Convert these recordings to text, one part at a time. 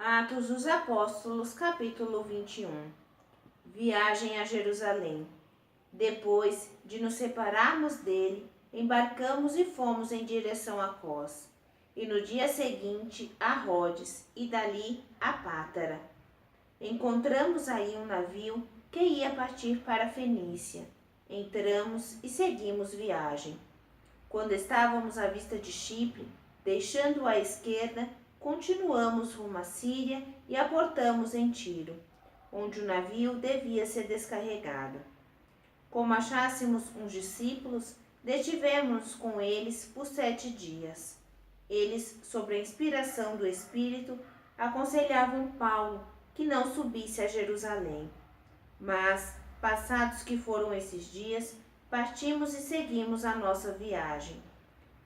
Atos dos Apóstolos, capítulo 21. Viagem a Jerusalém. Depois de nos separarmos dele, embarcamos e fomos em direção a Cós, e no dia seguinte a Rodes, e dali a Pátara. Encontramos aí um navio que ia partir para a Fenícia. Entramos e seguimos viagem. Quando estávamos à vista de Chipre, deixando à esquerda, continuamos rumo à Síria e aportamos em Tiro, onde o navio devia ser descarregado. Como achássemos uns discípulos, detivemos-nos com eles por 7 dias. Eles, sob a inspiração do Espírito, aconselhavam Paulo que não subisse a Jerusalém. Mas, passados que foram esses dias, partimos e seguimos a nossa viagem.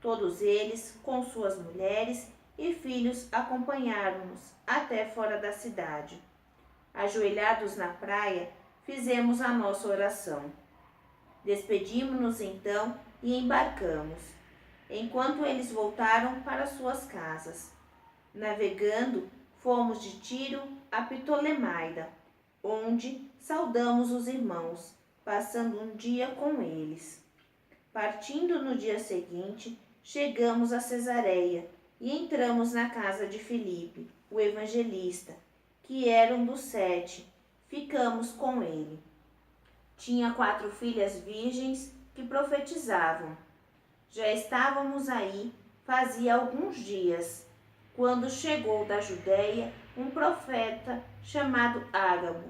Todos eles, com suas mulheres e filhos, acompanharam-nos até fora da cidade. Ajoelhados na praia, fizemos a nossa oração. Despedimos-nos então e embarcamos, enquanto eles voltaram para suas casas. Navegando, fomos de Tiro a Ptolemaida, onde saudamos os irmãos, passando um dia com eles. Partindo no dia seguinte, chegamos a Cesareia e entramos na casa de Filipe, o evangelista, que era um dos 7. Ficamos com ele. Tinha 4 filhas virgens que profetizavam. Já estávamos aí fazia alguns dias, quando chegou da Judéia um profeta chamado Ágabo.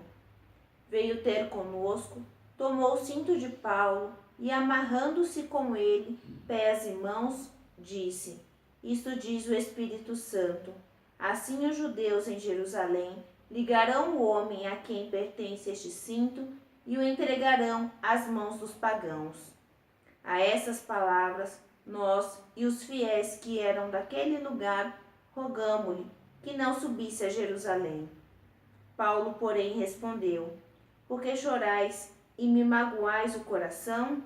Veio ter conosco, tomou o cinto de Paulo e, amarrando-se com ele, pés e mãos, disse: Isto diz o Espírito Santo. Assim os judeus em Jerusalém ligarão o homem a quem pertence este cinto e o entregarão às mãos dos pagãos. A essas palavras, nós e os fiéis que eram daquele lugar rogamo-lhe que não subisse a Jerusalém. Paulo, porém, respondeu: Por que chorais e me magoais o coração?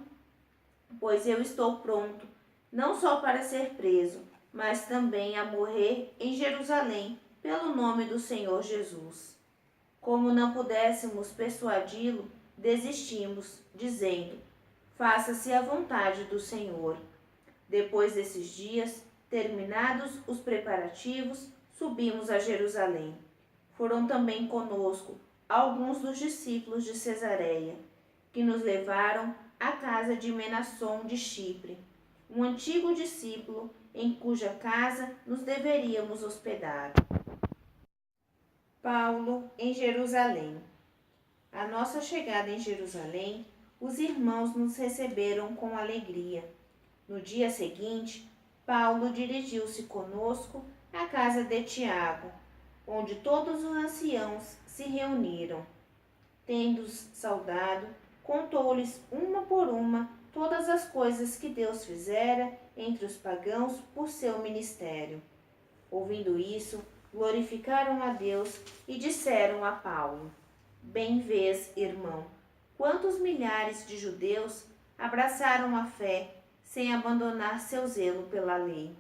Pois eu estou pronto, não só para ser preso, mas também a morrer em Jerusalém, pelo nome do Senhor Jesus. Como não pudéssemos persuadi-lo, desistimos, dizendo: Faça-se a vontade do Senhor. Depois desses dias, terminados os preparativos, subimos a Jerusalém. Foram também conosco alguns dos discípulos de Cesareia, que nos levaram à casa de Menasson de Chipre, um antigo discípulo em cuja casa nos deveríamos hospedar. Paulo em Jerusalém. À nossa chegada em Jerusalém, os irmãos nos receberam com alegria. No dia seguinte, Paulo dirigiu-se conosco à casa de Tiago, onde todos os anciãos se reuniram. Tendo-os saudado, contou-lhes uma por uma todas as coisas que Deus fizera entre os pagãos por seu ministério. Ouvindo isso, glorificaram a Deus e disseram a Paulo: Bem vês, irmão, quantos milhares de judeus abraçaram a fé sem abandonar seu zelo pela lei.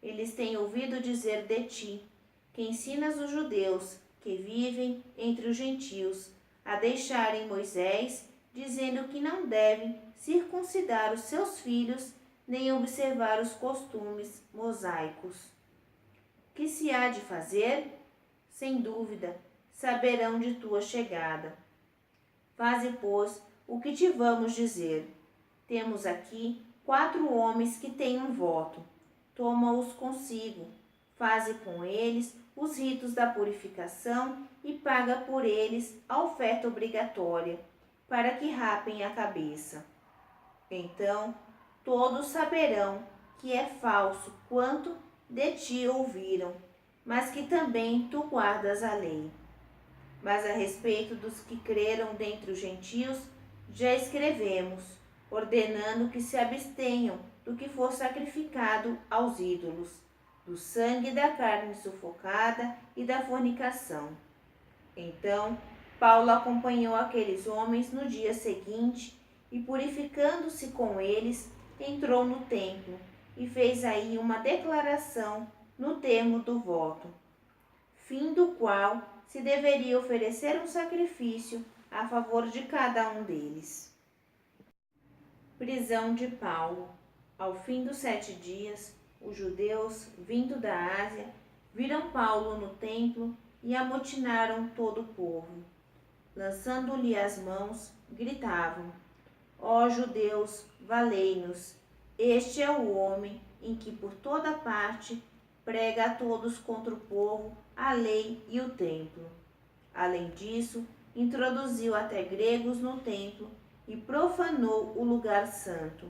Eles têm ouvido dizer de ti que ensinas os judeus que vivem entre os gentios a deixarem Moisés, dizendo que não devem circuncidar os seus filhos nem observar os costumes mosaicos. Que se há de fazer? Sem dúvida, saberão de tua chegada. Faze, pois, o que te vamos dizer. Temos aqui 4 homens que têm um voto. Toma-os consigo, faze com eles os ritos da purificação e paga por eles a oferta obrigatória, para que rapem a cabeça. Então, todos saberão que é falso quanto de ti ouviram, mas que também tu guardas a lei. Mas a respeito dos que creram dentre os gentios, já escrevemos, ordenando que se abstenham do que for sacrificado aos ídolos, do sangue da carne sufocada e da fornicação. Então, Paulo acompanhou aqueles homens no dia seguinte e, purificando-se com eles, entrou no templo e fez aí uma declaração no termo do voto. fim do qual se deveria oferecer um sacrifício a favor de cada um deles. Prisão de Paulo. Ao fim dos 7 dias, os judeus, vindo da Ásia, viram Paulo no templo e amotinaram todo o povo. Lançando-lhe as mãos, gritavam: Ó judeus, valei-nos! Este é o homem em que por toda parte prega a todos contra o povo, a lei e o templo. Além disso, introduziu até gregos no templo e profanou o lugar santo.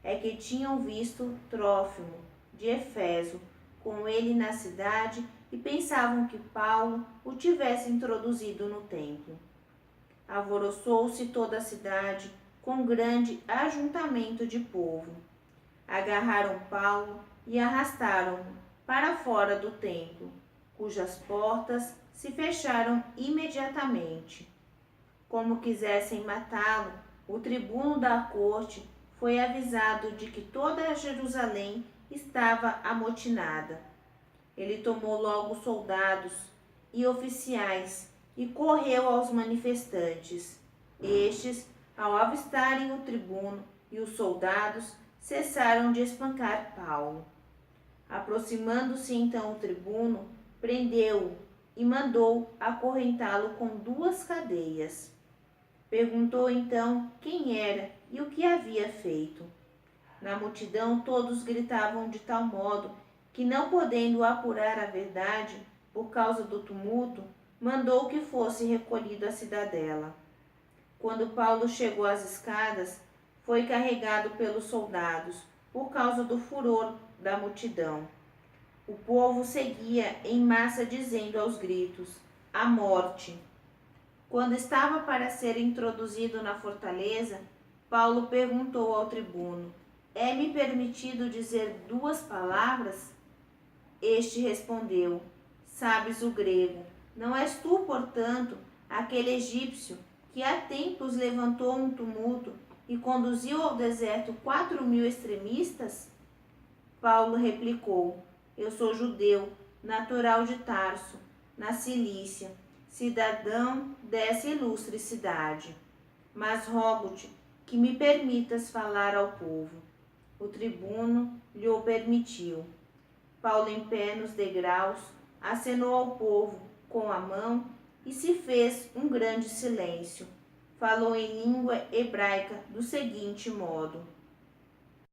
É que tinham visto Trófimo, de Éfeso, com ele na cidade e pensavam que Paulo o tivesse introduzido no templo. Alvoroçou-se toda a cidade com grande ajuntamento de povo. Agarraram Paulo e arrastaram-no para fora do templo, cujas portas se fecharam imediatamente. Como quisessem matá-lo, o tribuno da corte foi avisado de que toda Jerusalém estava amotinada. Ele tomou logo soldados e oficiais e correu aos manifestantes. Estes, ao avistarem o tribuno e os soldados, cessaram de espancar Paulo. Aproximando-se então o tribuno, prendeu-o e mandou acorrentá-lo com 2 cadeias. Perguntou então quem era e o que havia feito. Na multidão todos gritavam de tal modo que, não podendo apurar a verdade por causa do tumulto, mandou que fosse recolhido à cidadela. Quando Paulo chegou às escadas, foi carregado pelos soldados, por causa do furor da multidão. O povo seguia em massa dizendo aos gritos: "A morte!" Quando estava para ser introduzido na fortaleza, Paulo perguntou ao tribuno: "É-me permitido dizer 2 palavras?" Este respondeu: "Sabes o grego. Não és tu, portanto, aquele egípcio que há tempos levantou um tumulto e conduziu ao deserto 4.000 extremistas?" Paulo replicou: "Eu sou judeu, natural de Tarso, na Cilícia, cidadão dessa ilustre cidade. Mas rogo-te que me permitas falar ao povo." O tribuno lhe o permitiu. Paulo, em pé nos degraus, acenou ao povo com a mão e se fez um grande silêncio. Falou em língua hebraica do seguinte modo: